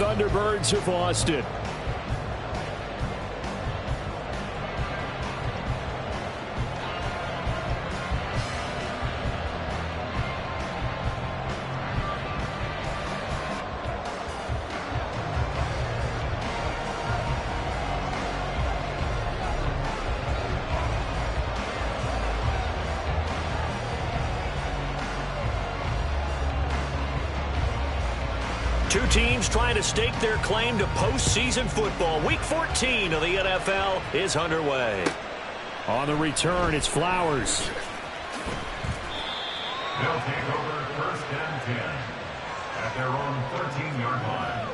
Thunderbirds have lost it. Two teams trying to stake their claim to postseason football. Week 14 of the NFL is underway. On the return, it's Flowers. They'll take over 1st and 10 at their own 13-yard line.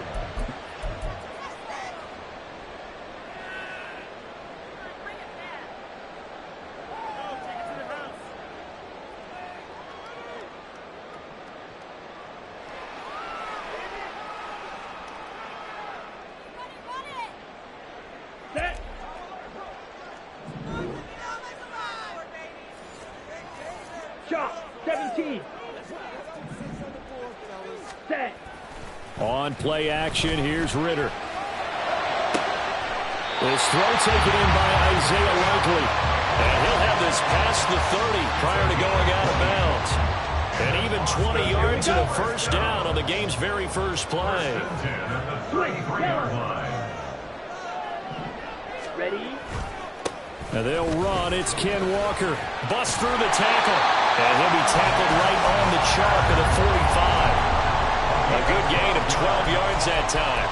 On play action, here's Ritter. This throw taken in by Isaiah Likely. And he'll have this past the 30 prior to going out of bounds. And even 20 yards and a first down on the game's very first play. Ready? And they'll run. It's Ken Walker. Busts through the tackle. And he'll be tackled right on the chalk at the 45. A good gain of 12 yards that time.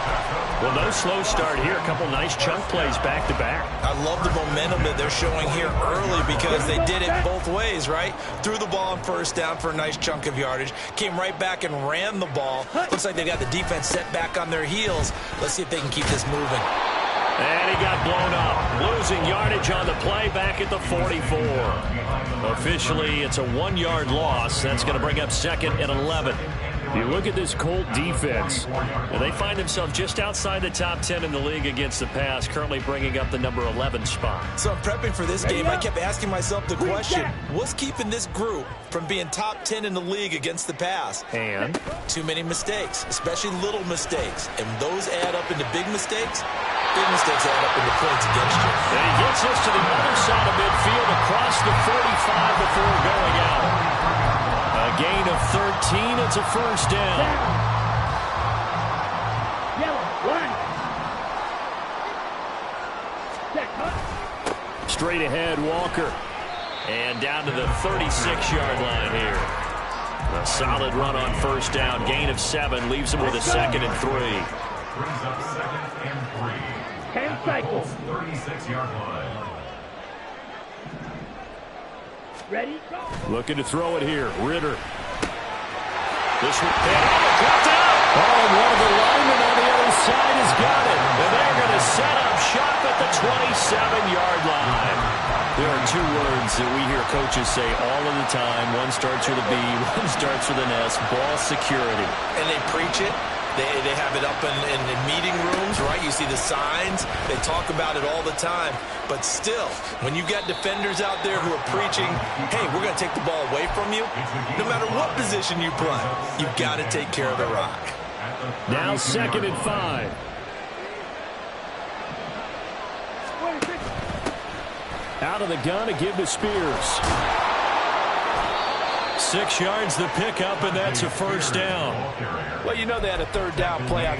Well, no slow start here. A couple nice chunk plays back-to-back. I love the momentum that they're showing here early because they did it both ways, right? Threw the ball on first down for a nice chunk of yardage. Came right back and ran the ball. Looks like they got the defense set back on their heels. Let's see if they can keep this moving. And he got blown up. Losing yardage on the play back at the 44. Officially, it's a 1-yard loss. That's going to bring up 2nd and 11. You look at this Colt defense, and they find themselves just outside the top 10 in the league against the pass, currently bringing up the number 11 spot. So I'm prepping for this game. I kept asking myself the question, what's keeping this group from being top 10 in the league against the pass? And? Too many mistakes, especially little mistakes. And those add up into big mistakes. Big mistakes add up into points against you. And he gets us to the other side of midfield across the 45 before going out. A gain of 13. It's a first down. Straight ahead, Walker. And down to the 36-yard line here. A solid run on first down. Gain of 7. Leaves him with a 2nd and 3. Brings up 2nd and 3. 10 cycles. 36-yard line. Ready? Go. Looking to throw it here. Ritter. This one. Dropped out. Oh, one of the linemen on the other side has got it. And they're going to set up shop at the 27-yard line. There are two words that we hear coaches say all of the time. One starts with a B, one starts with an S. Ball security. And they preach it. They have it up in meeting rooms, right? You see the signs. They talk about it all the time. But still, when you got defenders out there who are preaching, hey, we're going to take the ball away from you, no matter what position you play, you've got to take care of the rock. Now 2nd and 5. Out of the gun to give to Spears. 6 yards the pickup, and that's a first down. Well, you know they had a 3rd down play on.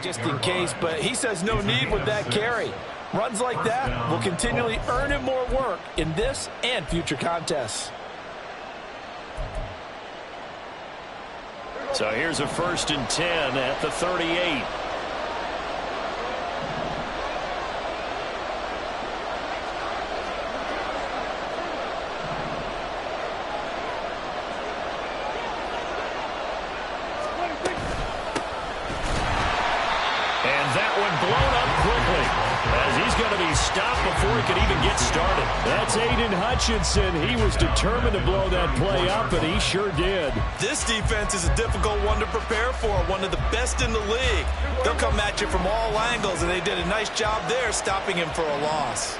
Just in case, but he says no need with that carry. Runs like that will continually earn him more work in this and future contests. So here's a 1st and 10 at the 38. And that one blown up quickly as he's he's going to be stopped before he could even get started. That's Aiden Hutchinson. He was determined to blow that play up, and he sure did. This defense is a difficult one to prepare for, one of the best in the league. They'll come at you from all angles, and they did a nice job there stopping him for a loss.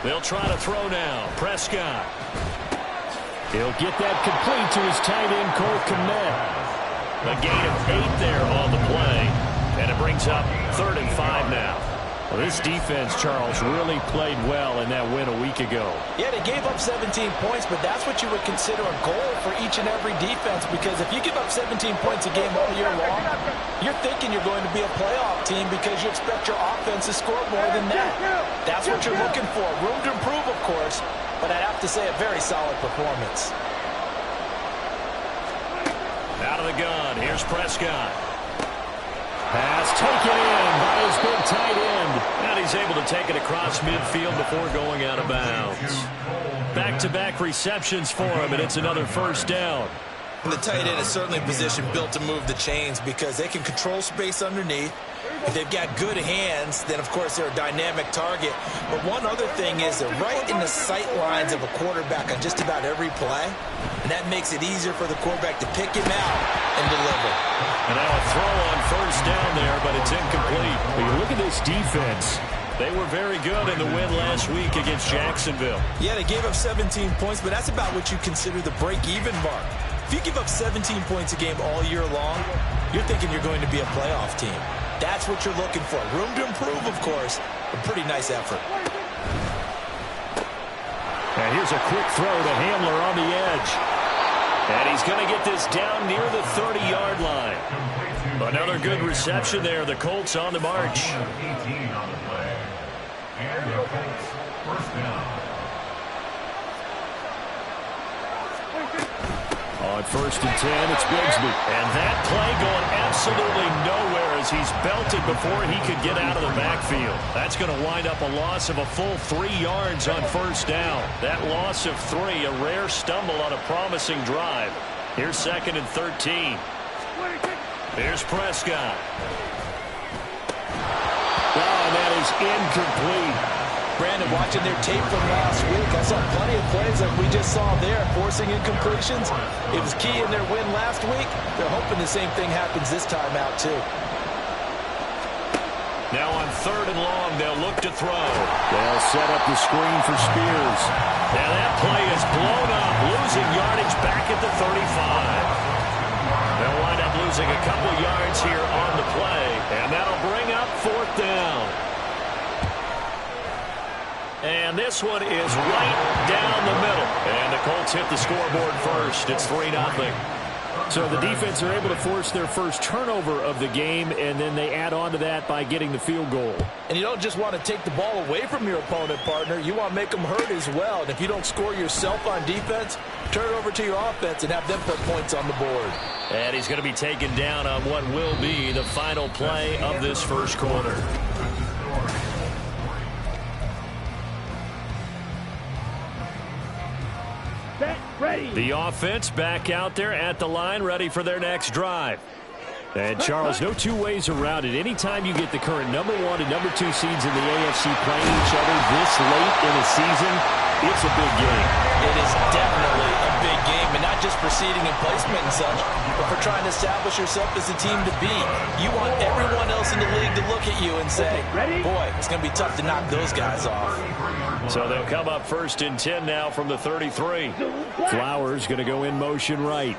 They'll try to throw now. Prescott. He'll get that complete to his tight end, Cole Kmet. A gain of 8 there on the play. And it brings up 3rd and 5 now. Well, this defense, Charles, really played well in that win a week ago. Yeah, they gave up 17 points, but that's what you would consider a goal for each and every defense, because if you give up 17 points a game all year long, you're thinking you're going to be a playoff team because you expect your offense to score more than that. That's what you're looking for. Room to improve, of course, but I'd have to say a very solid performance. Out of the gun, here's Prescott. Pass taken in by his big tight end. And he's able to take it across midfield before going out of bounds. Back-to-back receptions for him, and it's another first down. And the tight end is certainly a position built to move the chains because they can control space underneath. If they've got good hands, then, of course, they're a dynamic target. But one other thing is they're right in the sight lines of a quarterback on just about every play. And that makes it easier for the quarterback to pick him out and deliver. And now a throw on first down there, but it's incomplete. But you look at this defense. They were very good in the win last week against Jacksonville. Yeah, they gave up 17 points, but that's about what you consider the break-even mark. If you give up 17 points a game all year long, you're thinking you're going to be a playoff team. That's what you're looking for. Room to improve, of course. A pretty nice effort. And here's a quick throw to Hamler on the edge. And he's going to get this down near the 30-yard line. Another good reception there. The Colts on the march. 18 on the play. And the Colts first down. On 1st and 10, it's Bigsby. And that play going absolutely nowhere as he's belted before he could get out of the backfield. That's going to wind up a loss of a full 3 yards on first down. That loss of 3, a rare stumble on a promising drive. Here's 2nd and 13. Here's Prescott. Oh, and that is incomplete. Brandon, watching their tape from last week, I saw plenty of plays like we just saw there, forcing incompletions. It was key in their win last week. They're hoping the same thing happens this time out, too. Now on 3rd and long, they'll look to throw. They'll set up the screen for Spears. Now that play is blown up, losing yardage back at the 35. They'll wind up losing a couple yards here on the play, and that'll bring up 4th down. And this one is right down the middle. And the Colts hit the scoreboard first. It's 3-0. So the defense are able to force their first turnover of the game, and then they add on to that by getting the field goal. And you don't just want to take the ball away from your opponent, partner. You want to make them hurt as well. And if you don't score yourself on defense, turn it over to your offense and have them put points on the board. And he's going to be taken down on what will be the final play of this first quarter. Ready. The offense back out there at the line, ready for their next drive. And, Charles, no two ways around it. Anytime you get the current #1 and #2 seeds in the AFC playing each other this late in the season, it's a big game. It is definitely a big game, and not just for seeding and placement and such, but for trying to establish yourself as a team to beat. You want everyone else in the league to look at you and say, boy, it's going to be tough to knock those guys off. So they'll come up 1st and 10 now from the 33. Flowers going to go in motion right.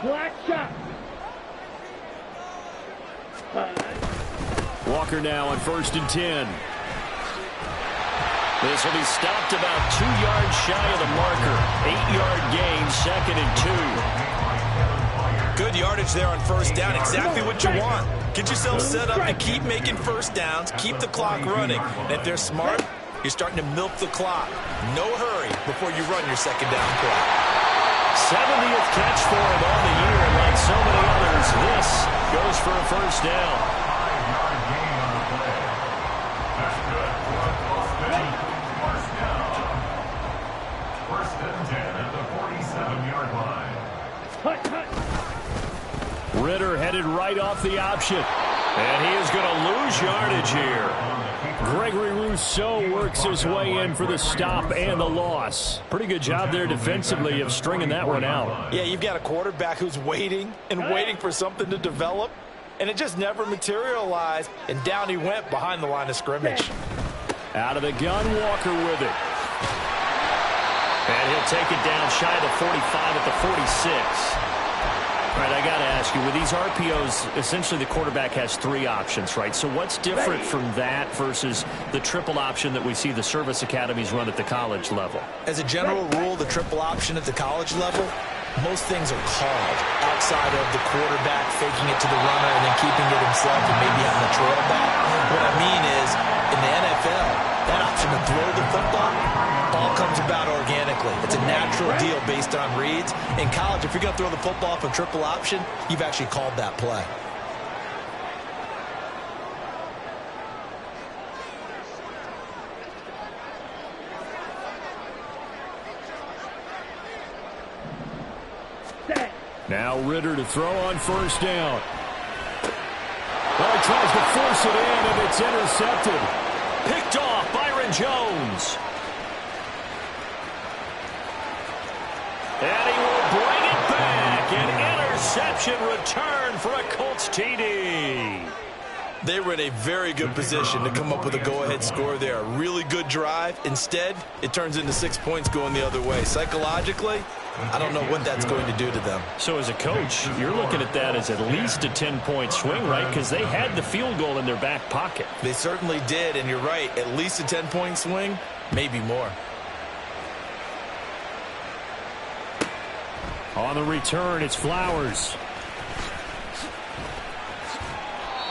Black shot. Walker now on 1st and 10. This will be stopped about 2 yards shy of the marker. 8-yard gain, 2nd and 2. Good yardage there on first down. Exactly what you want. Get yourself set up to keep making first downs, keep the clock running. And if they're smart, you're starting to milk the clock. No hurry before you run your second down play. 70th catch for him on the year, and like so many others, this goes for a first down. 5-yard gain on the play. That's good for a first down. First and 10 at the 47-yard Ritter headed right off the option. And he is going to lose yardage here. Gregory Rousseau works his way in for the stop and the loss. Pretty good job there defensively of stringing that one out. Yeah, you've got a quarterback who's waiting and waiting for something to develop, and it just never materialized, and down he went behind the line of scrimmage. Out of the gun, Walker with it. And he'll take it down shy of the 45 at the 46. All right, I got to ask you, with these RPOs, essentially the quarterback has three options, right? So what's different from that versus the triple option that we see the service academies run at the college level? As a general rule, the triple option at the college level, most things are called outside of the quarterback faking it to the runner and then keeping it himself and maybe having a trail back. What I mean is, in the NFL, that option to throw the football all comes about organically. It's a natural deal based on reads. In college, if you're going to throw the football for triple option, you've actually called that play. Now Ritter to throw on first down. Well, he tries to force it in, and it's intercepted. Picked off Byron Jones. And he will bring it back. An interception return for a Colts TD. They were in a very good position to come up with a go-ahead score there. A really good drive. Instead, it turns into 6 points going the other way. Psychologically, I don't know what that's going to do to them. So as a coach, you're looking at that as at least a 10-point swing, right? Because they had the field goal in their back pocket. They certainly did, and you're right. At least a 10-point swing, maybe more. On the return, it's Flowers.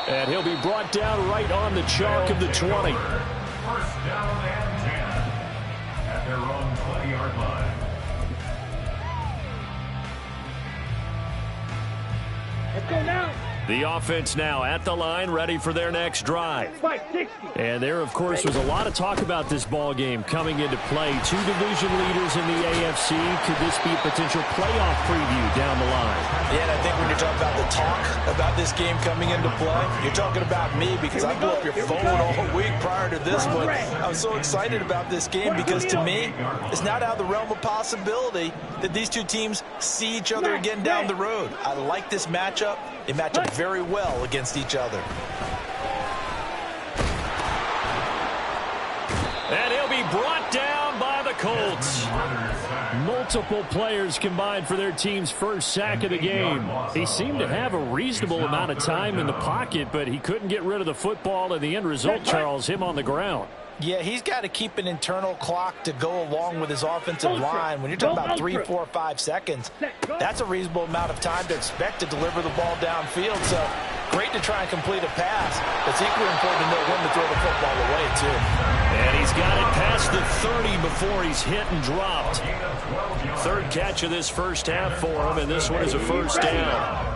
And he'll be brought down right on the chalk of the 20. First down and 10 at their own 20-yard line. Let's go now. The offense now at the line, ready for their next drive. 560. And there, of course, was a lot of talk about this ball game coming into play. Two division leaders in the AFC. Could this be a potential playoff preview down the line? Yeah, and I think when you're talking about the talk about this game coming into play, you're talking about me because I blew up your phone all week prior to this one. I was so excited about this game because to me, it's not out of the realm of possibility that these two teams see each other again down the road. I like this matchup. They match up very well against each other. And he'll be brought down by the Colts. Multiple players combined for their team's first sack of the game. He seemed to have a reasonable amount of time in the pocket, but he couldn't get rid of the football, and the end result, Charles, him on the ground. Yeah, he's got to keep an internal clock to go along with his offensive line. When you're talking about 3, 4, 5 seconds, that's a reasonable amount of time to expect to deliver the ball downfield. So great to try and complete a pass. It's equally important to know when to throw the football away, too. And he's got it past the 30 before he's hit and dropped. Third catch of this first half for him, and this one is a first down.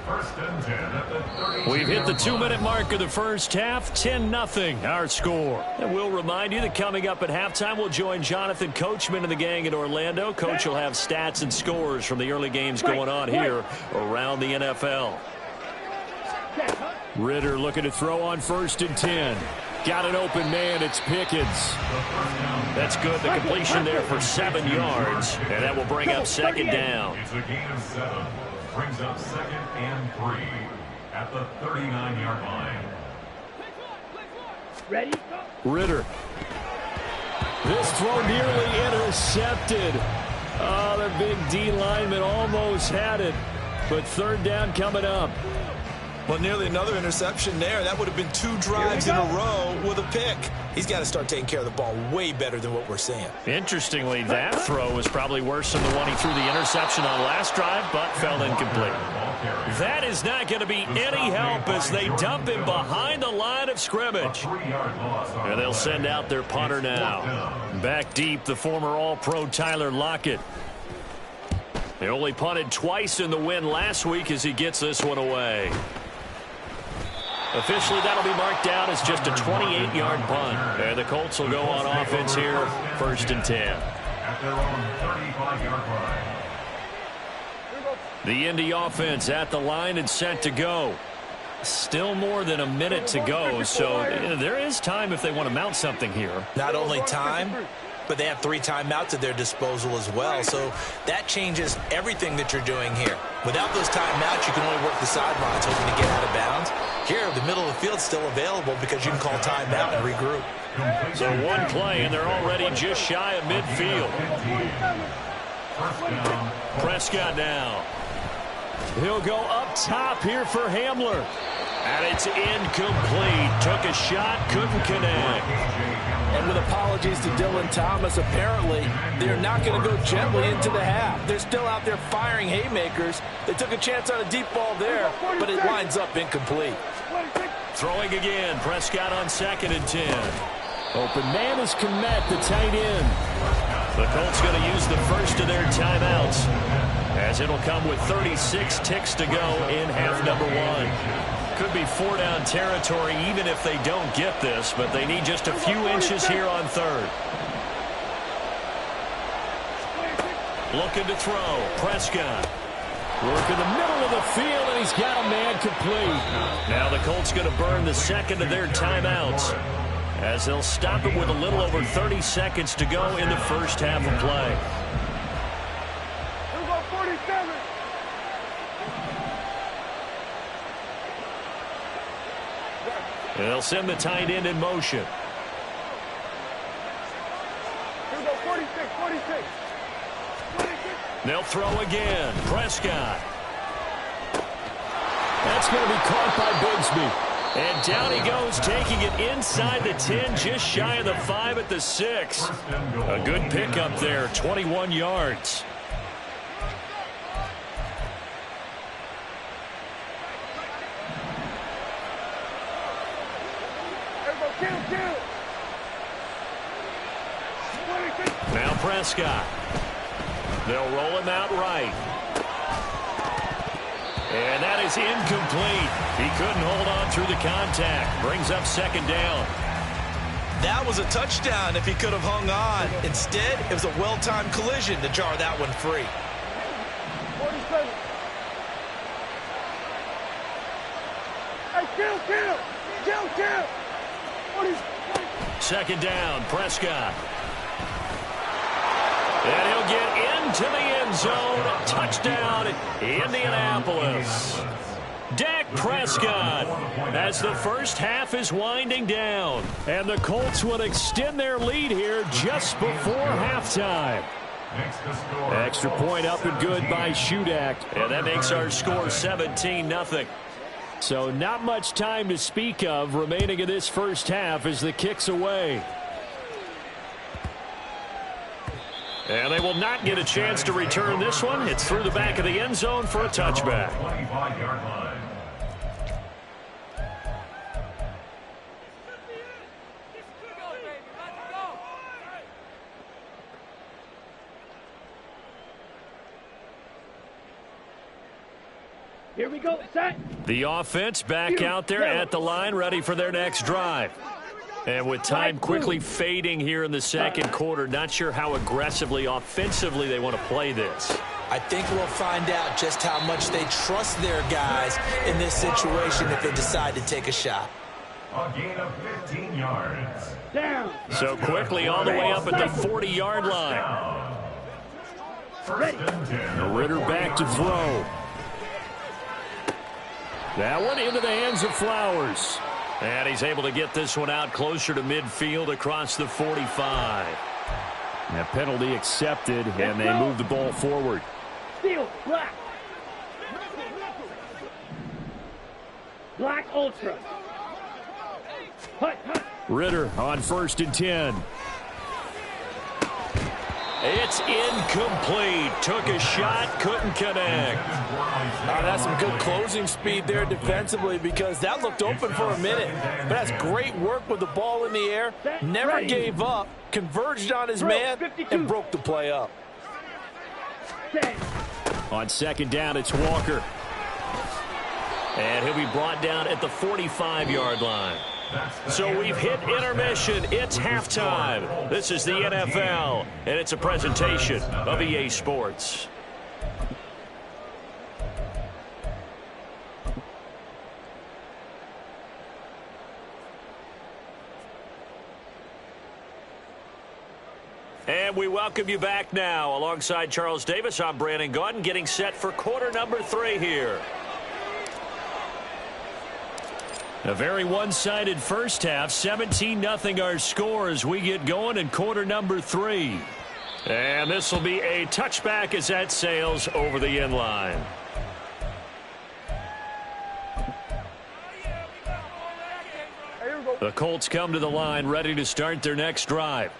First and 10 at the 30. We've hit the 2-minute mark of the first half, 10-0 our score. And we'll remind you that coming up at halftime, we'll join Jonathan Coachman and the gang in Orlando. Coach will have stats and scores from the early games going on here around the NFL. Ritter looking to throw on first and 10. Got an open man, it's Pickens. That's good, the completion there for 7 yards, and that will bring up second down. It's a gain of 7. Brings up second and 3 at the 39-yard line. Ready? Ritter. This throw nearly intercepted. Oh, the big D lineman almost had it. But third down coming up. Well, nearly another interception there. That would have been 2 drives in a row with a pick. He's got to start taking care of the ball way better than what we're seeing. Interestingly, that throw was probably worse than the one he threw the interception on last drive, but fell incomplete. That is not going to be any help as they dump him behind the line of scrimmage. And they'll send out their punter now. Back deep, the former All-Pro Tyler Lockett. They only punted twice in the win last week as he gets this one away. Officially, that'll be marked down as just a 28-yard punt. And the Colts will go on offense here, first and 10. At their own 35-yard line. The Indy offense at the line and set to go. Still more than a minute to go, so there is time if they want to mount something here. Not only time, but they have 3 timeouts at their disposal as well, so that changes everything that you're doing here. Without those timeouts, you can only work the sidelines hoping to get out of bounds. Here, the middle of the field's still available because you can call timeout and regroup. So one play, and they're already just shy of midfield. Prescott now. He'll go up top here for Hamler. And it's incomplete. Took a shot, couldn't connect. And with apologies to Dylan Thomas, apparently they're not going to go gently into the half. They're still out there firing haymakers. They took a chance on a deep ball there, but it winds up incomplete. Throwing again. Prescott on 2nd and 10. Open man is Kmet, the tight end. The Colts going to use the first of their timeouts, as it'll come with 36 ticks to go in half number 1. Could be 4-down territory even if they don't get this, but they need just a few inches here on 3rd. Looking to throw. Prescott. Work in the middle of the field, and he's got a man complete. Now the Colts going to burn the second of their timeouts, as they'll stop it with a little over 30 seconds to go in the first half of play. They'll send the tight end in motion. They'll throw again. Prescott. That's going to be caught by Bigsby. And down he goes, taking it inside the 10, just shy of the 5 at the 6. A good pickup there, 21 yards. Now Prescott. They'll roll him out right. And that is incomplete. He couldn't hold on through the contact. Brings up 2nd down. That was a touchdown if he could have hung on. Instead, it was a well-timed collision to jar that one free. 47. Hey, kill. 2nd down, Prescott. And he'll get into the end zone. Touchdown, Indianapolis. Dak Prescott, as the first half is winding down. And the Colts will extend their lead here just before halftime. Extra point up and good by Shudak. And that makes our score 17-0. So not much time to speak of remaining in this first half as the kick's away. And they will not get a chance to return this one. It's through the back of the end zone for a touchback. Here we go, set. The offense back out there at the line, ready for their next drive. And with time quickly fading here in the second quarter, not sure how aggressively, offensively they want to play this. I think we'll find out just how much they trust their guys in this situation if they decide to take a shot. A gain of 15 yards. Down. So quickly all the way up at the 40-yard line. First and 10. Ritter back to throw. That one into the hands of Flowers. And he's able to get this one out closer to midfield across the 45. That penalty accepted, and they move the ball forward. Steel, black. Black Ultra. Hut. Ritter on 1st and 10. It's incomplete. Took a shot, couldn't connect. That's some good closing speed there defensively because that looked open for a minute. But that's great work with the ball in the air. Never gave up, converged on his man, and broke the play up. On 2nd down, it's Walker. And he'll be brought down at the 45-yard line. So we've hit intermission. It's halftime. This is the NFL, and it's a presentation of EA Sports. And we welcome you back now. Alongside Charles Davis, I'm Brandon Gaudin, getting set for quarter number 3 here. A very one-sided first half. 17-0 our score as we get going in quarter number 3. And this will be a touchback as that sails over the end line. The Colts come to the line ready to start their next drive.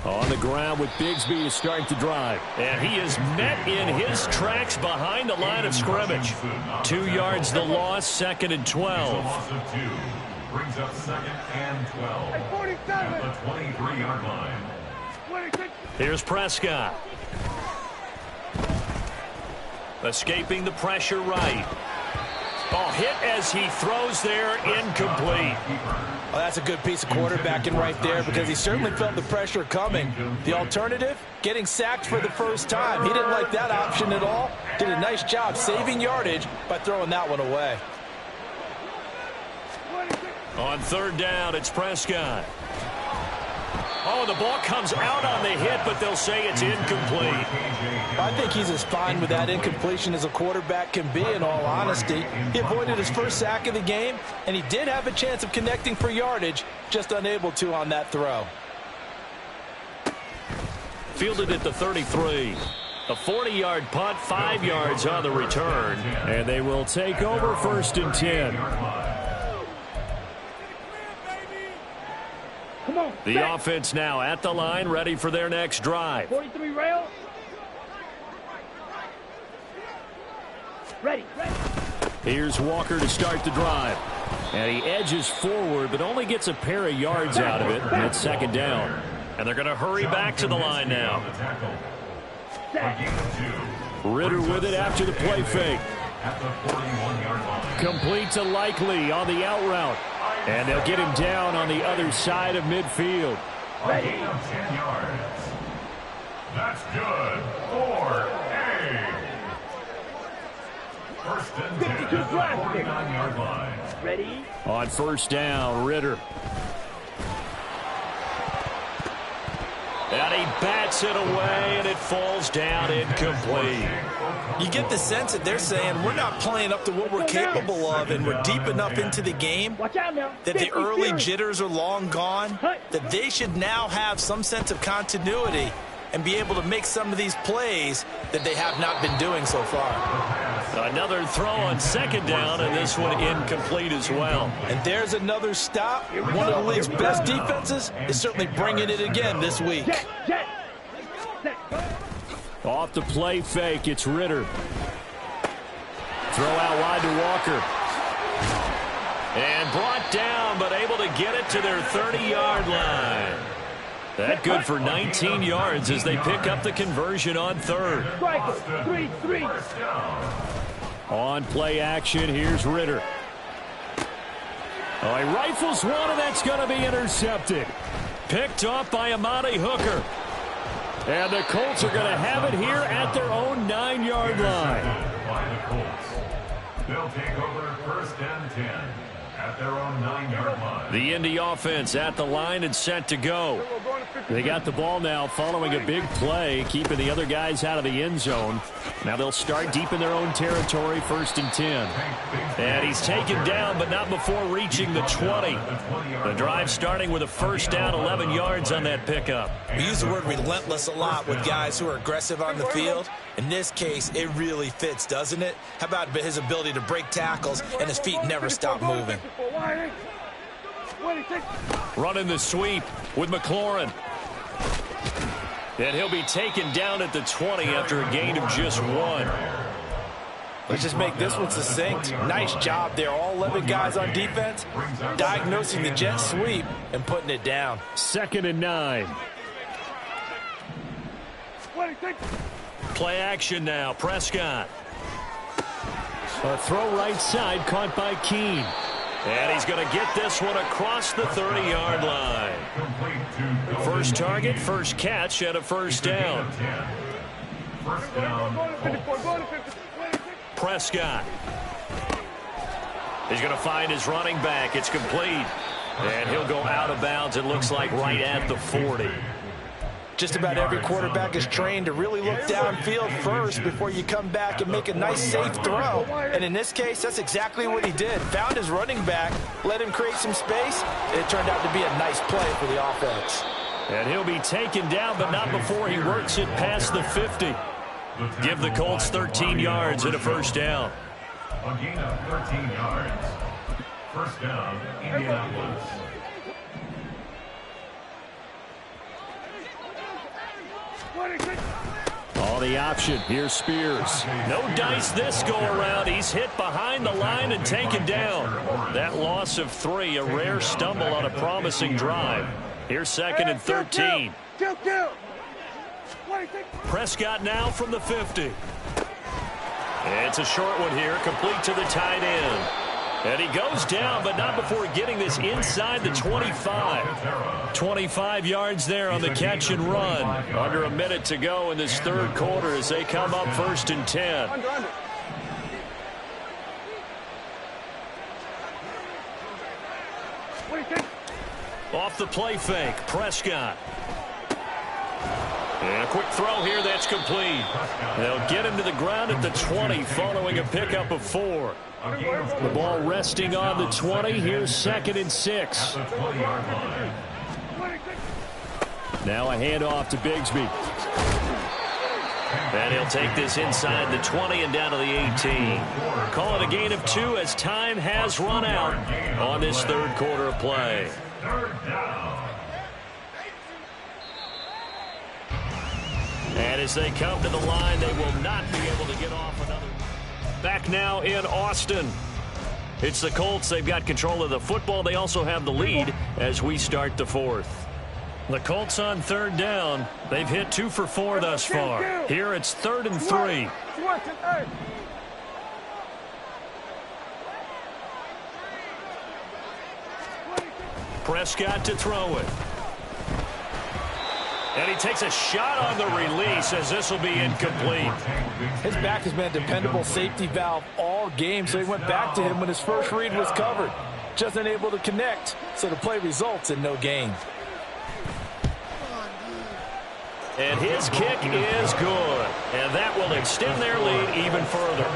On the ground with Bigsby to start the drive. And he is met in his tracks behind the line of scrimmage. 2 yards the loss, 2nd and 12. Loss of 2 brings up 2nd and 12 at the 23-yard line. Here's Prescott. Escaping the pressure right. Oh, hit as he throws there, incomplete. Well, that's a good piece of quarterbacking right there because he certainly felt the pressure coming. The alternative, getting sacked for the first time. He didn't like that option at all. Did a nice job saving yardage by throwing that one away. On 3rd down, it's Prescott. Oh, the ball comes out on the hit, but they'll say it's incomplete. I think he's as fine with that incompletion as a quarterback can be, in all honesty. He avoided his first sack of the game, and he did have a chance of connecting for yardage, just unable to on that throw. Fielded at the 33. A 40-yard punt, 5 yards on the return, and they will take over 1st and 10. Come on. The offense now at the line, ready for their next drive. 43 rail. Ready. Here's Walker to start the drive. And he edges forward, but only gets a pair of yards out of it. And it's 2nd down. And they're going to hurry back to the line now. Ritter with it after the play fake. Complete to Likely on the out route. And they'll get him down on the other side of midfield. Ready. 10 yards. That's good. 4-8. 1st and 10 at the 49-yard line. Ready. On 1st down, Ritter. And he bats it away, and it falls down incomplete. You get the sense that they're saying we're not playing up to what we're capable of, and we're deep enough into the game Watch out now. that the early jitters are long gone, that they should now have some sense of continuity and be able to make some of these plays that they have not been doing so far. Another throw on 2nd down, and this one incomplete as well. And there's another stop. One of the league's best defenses is certainly bringing it again this week. Jet. Off the play fake, it's Ritter. Throw out wide to Walker. And brought down, but able to get it to their 30-yard line. That good for 19 yards as they pick up the conversion on 3rd. Striker. 3-3. On play action, here's Ritter. Oh, he rifles one, and that's going to be intercepted. Picked off by Amani Hooker. And the Colts are going to have it here at their own 9-yard line. By the Colts. They'll take over 1st and 10 at their own 9-yard line. The Indy offense at the line and set to go. They got the ball now following a big play, keeping the other guys out of the end zone. Now they'll start deep in their own territory, 1st and 10. And he's taken down, but not before reaching the 20. The drive starting with a 1st down, 11 yards on that pickup. We use the word relentless a lot with guys who are aggressive on the field. In this case, it really fits, doesn't it? How about his ability to break tackles and his feet never stop moving? Running the sweep with McLaurin. And he'll be taken down at the 20 after a gain of just 1. Let's just make this one succinct. Nice job there. All 11 guys on defense diagnosing the jet sweep and putting it down. 2nd and 9. Play action now. Prescott. A throw right side caught by Keene. And he's going to get this one across the 30-yard line. First target, first catch, and a 1st down. 1st down. Prescott. He's going to find his running back. It's complete. And he'll go out of bounds, it looks like, right at the 40. Just about every quarterback is trained to really look downfield first before you come back and make a nice, safe throw. And in this case, that's exactly what he did. Found his running back, let him create some space, and it turned out to be a nice play for the offense. And he'll be taken down, but not before he works it past the 50. Give the Colts 13 yards and a first down. A gain of 13 yards. First down, Indianapolis. On the option, here's Spears. No dice this go around. He's hit behind the line and taken down. That loss of 3, a rare stumble on a promising drive. Here's 2nd and 13. Prescott now from the 50. It's a short one here, complete to the tight end. And he goes down, but not before getting this inside the 25. 25 yards there on the catch and run. Under a minute to go in this third quarter as they come up 1st and 10. Off the play fake, Prescott. And a quick throw here that's complete. They'll get him to the ground at the 20 following a pickup of 4. The ball resting on the 20. Here's 2nd and 6. Now a handoff to Bigsby. And he'll take this inside the 20 and down to the 18. Call it a gain of 2 as time has run out on this third quarter of play. And as they come to the line, they will not be able to get off another. Back now in Austin. It's the Colts. They've got control of the football. They also have the lead as we start the fourth. The Colts on 3rd down. They've hit 2 for 4 thus far. Here it's 3rd and 3. Prescott to throw it. And he takes a shot on the release as this will be incomplete. His back has been a dependable safety valve all game, so he went back to him when his first read was covered. Just unable to connect, so the play results in no gain. And his kick is good. And that will extend their lead even further.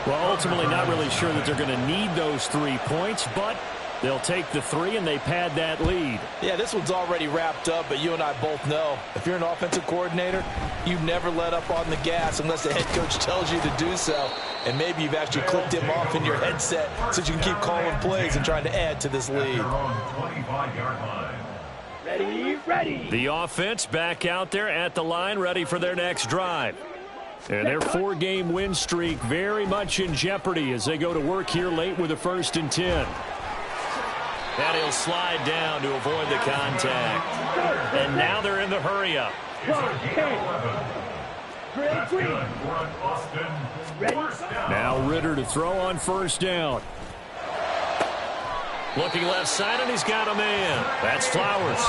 Well, ultimately not really sure that they're going to need those 3 points, but they'll take the 3 and they pad that lead. Yeah, this one's already wrapped up, but you and I both know if you're an offensive coordinator, you never let up on the gas unless the head coach tells you to do so. And maybe you've actually clicked him off in your headset so you can keep calling plays and trying to add to this lead. Ready. The offense back out there at the line, ready for their next drive. And their 4-game win streak very much in jeopardy as they go to work here late with a 1st and 10. And he'll slide down to avoid the contact. And now they're in the hurry-up. Now Ritter to throw on 1st down. Looking left side, and he's got a man. That's Flowers.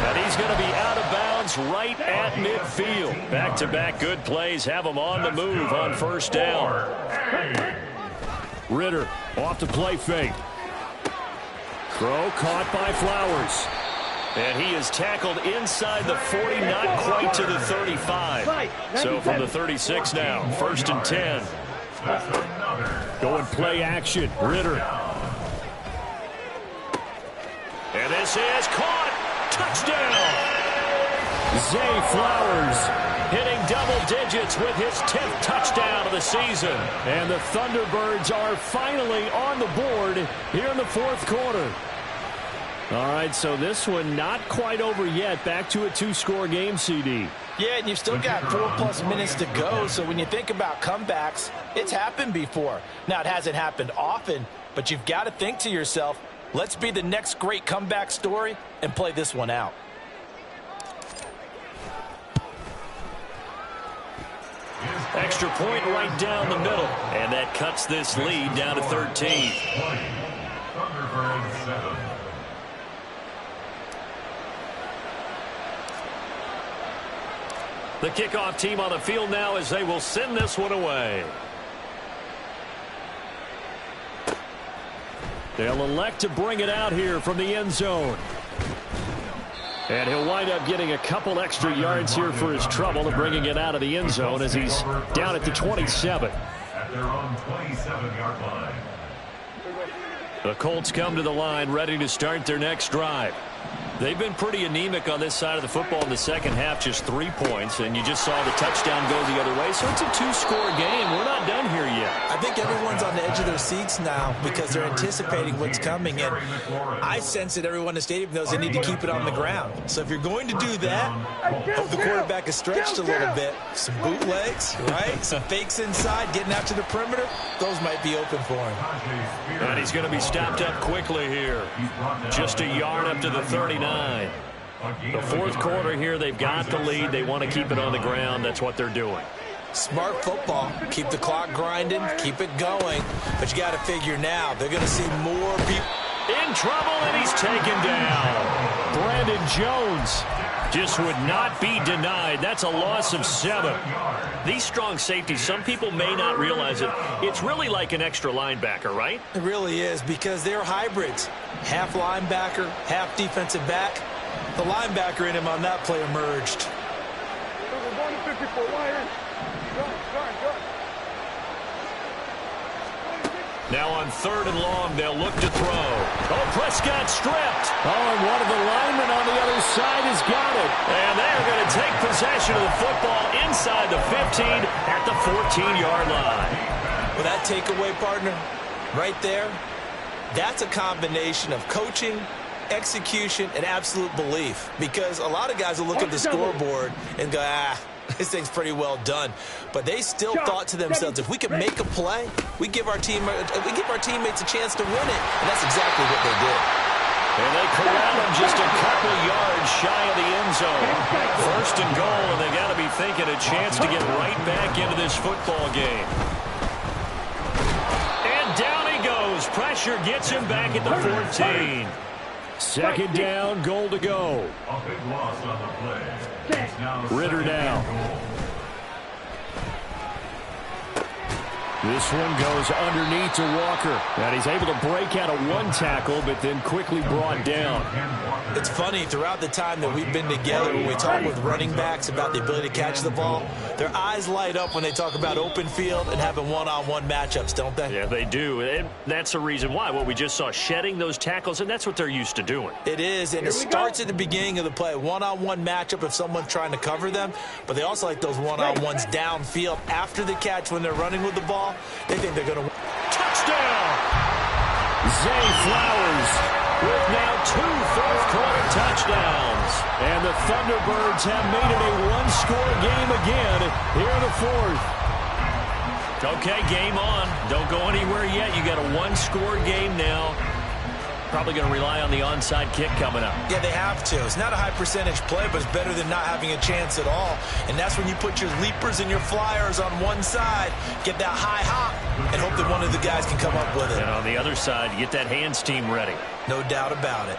And he's going to be out of bounds right at midfield. Back-to-back good plays have him on the move on 1st down. Ritter off the play fake. Throw caught by Flowers. And he is tackled inside the 40, not quite to the 35. So from the 36 now, 1st and 10. Going play action, Ritter. And this is caught. Touchdown. Zay Flowers hitting double digits with his 10th touchdown of the season. And the Thunderbirds are finally on the board here in the 4th quarter. All right, so this one not quite over yet. Back to a 2-score game, CD. Yeah, and you've still got 4+ minutes to go, so when you think about comebacks, it's happened before. Now, it hasn't happened often, but you've got to think to yourself, let's be the next great comeback story and play this one out. Extra point right down the middle, and that cuts this lead down to 13. Thunderbirds 7. The kickoff team on the field now as they will send this one away. They'll elect to bring it out here from the end zone. And he'll wind up getting a couple extra yards here for his trouble of bringing it out of the end zone as he's down at the 27. At their own 27-yard line. The Colts come to the line ready to start their next drive. They've been pretty anemic on this side of the football in the second half, just 3 points, and you just saw the touchdown go the other way. So it's a two-score game. We're not done here yet. I think everyone's on the edge of their seats now because they're anticipating what's coming, and I sense that everyone in the stadium knows they need to keep it on the ground. So if you're going to do that, hope the quarterback is stretched a little bit. Some bootlegs, right? Some fakes inside, getting out to the perimeter. Those might be open for him. And he's going to be stopped up quickly here. Just a yard up to the 39. The fourth quarter here, they've got the lead. They want to keep it on the ground. That's what they're doing. Smart football. Keep the clock grinding. Keep it going. But you got to figure now, they're going to see more people. In trouble, and he's taken down. Brandon Jones just would not be denied. That's a loss of 7. These strong safeties, some people may not realize it. It's really like an extra linebacker, right? It really is, because they're hybrids. Half linebacker, half defensive back. The linebacker in him on that play emerged. Now on 3rd and long, they'll look to throw. Oh, Prescott stripped. Oh, and one of the linemen on the other side has got it. And they're going to take possession of the football inside the 15 at the 14-yard line. Well, that takeaway, partner, right there, that's a combination of coaching, execution, and absolute belief. Because a lot of guys will look at the scoreboard and go, this thing's pretty well done. But they still thought to themselves, if we can make a play, we give our teammates a chance to win it. And that's exactly what they did. And they corral him just a couple yards shy of the end zone. 1st and goal, and they got to be thinking a chance to get right back into this football game. And down he goes. Pressure gets him back at the 14. 2nd down, goal to go. A big loss on the play. It's now Ritter now. This one goes underneath to Walker. And he's able to break out of one tackle, but then quickly brought down. It's funny, throughout the time that we've been together, when we talk with running backs about the ability to catch the ball, their eyes light up when they talk about open field and having one-on-one matchups, don't they? Yeah, they do. And that's the reason why. What we just saw, shedding those tackles, and that's what they're used to doing. It is, and it starts at the beginning of the play. One-on-one matchup if someone's trying to cover them, but they also like those one-on-ones downfield after the catch when they're running with the ball. They think they're going to... Touchdown! Zay Flowers with now 2 fourth-quarter touchdowns. And the Thunderbirds have made it a one-score game again here in the 4th. Okay, game on. Don't go anywhere yet. You got a one-score game now. Probably going to rely on the onside kick coming up. Yeah, they have to. It's not a high percentage play, but it's better than not having a chance at all. And that's when you put your leapers and your flyers on one side, get that high hop, and hope that one of the guys can come up with it. And on the other side, you get that hands team ready. No doubt about it.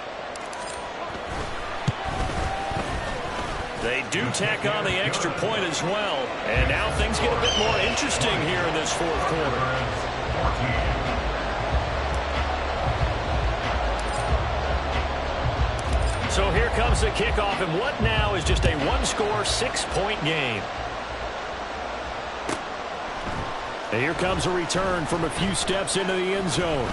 They do tack on the extra point as well. And now things get a bit more interesting here in this 4th quarter. So here comes the kickoff, and what now is just a one-score, 6-point game. And here comes a return from a few steps into the end zone.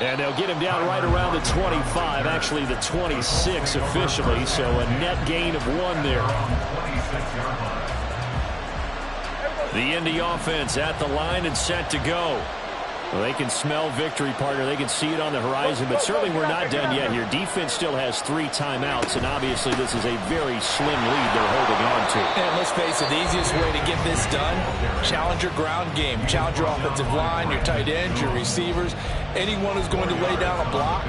And they'll get him down right around the 25, actually the 26 officially, so a net gain of 1 there. The Indy offense at the line and set to go. Well, they can smell victory, partner. They can see it on the horizon, but certainly we're not done yet here. Defense still has 3 timeouts, and obviously this is a very slim lead they're holding on to. And let's face it, the easiest way to get this done, challenge your ground game. Challenge your offensive line, your tight ends, your receivers, anyone who's going to lay down a block.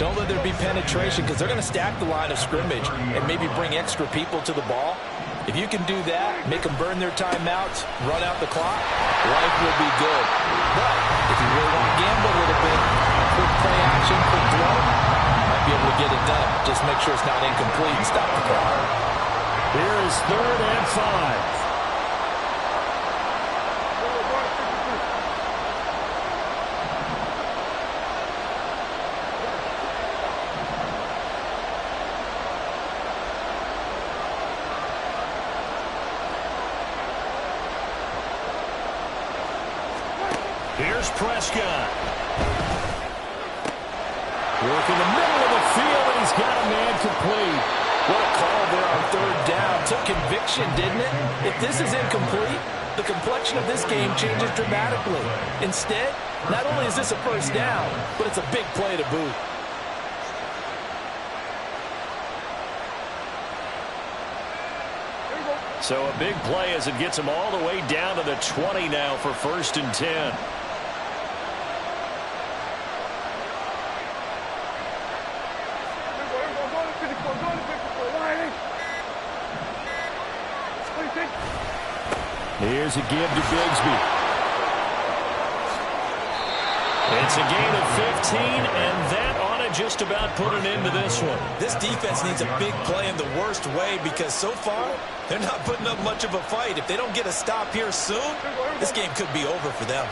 Don't let there be penetration because they're going to stack the line of scrimmage and maybe bring extra people to the ball. If you can do that, make them burn their timeouts, run out the clock, life will be good. But if you really want to gamble a little bit, quick play action, quick throw, might be able to get it done. Just make sure it's not incomplete and stop the clock. Here is 3rd and 5. Here's Prescott. Working the middle of the field, and he's got a man complete. What a call there on third down. Took conviction, didn't it? If this is incomplete, the complexion of this game changes dramatically. Instead, not only is this a first down, but it's a big play to boot. So a big play as it gets him all the way down to the 20 now for 1st and 10. Here's a give to Bigsby. It's a gain of 15, and that ought to just about put an end to this one. This defense needs a big play in the worst way because so far, they're not putting up much of a fight. If they don't get a stop here soon, this game could be over for them.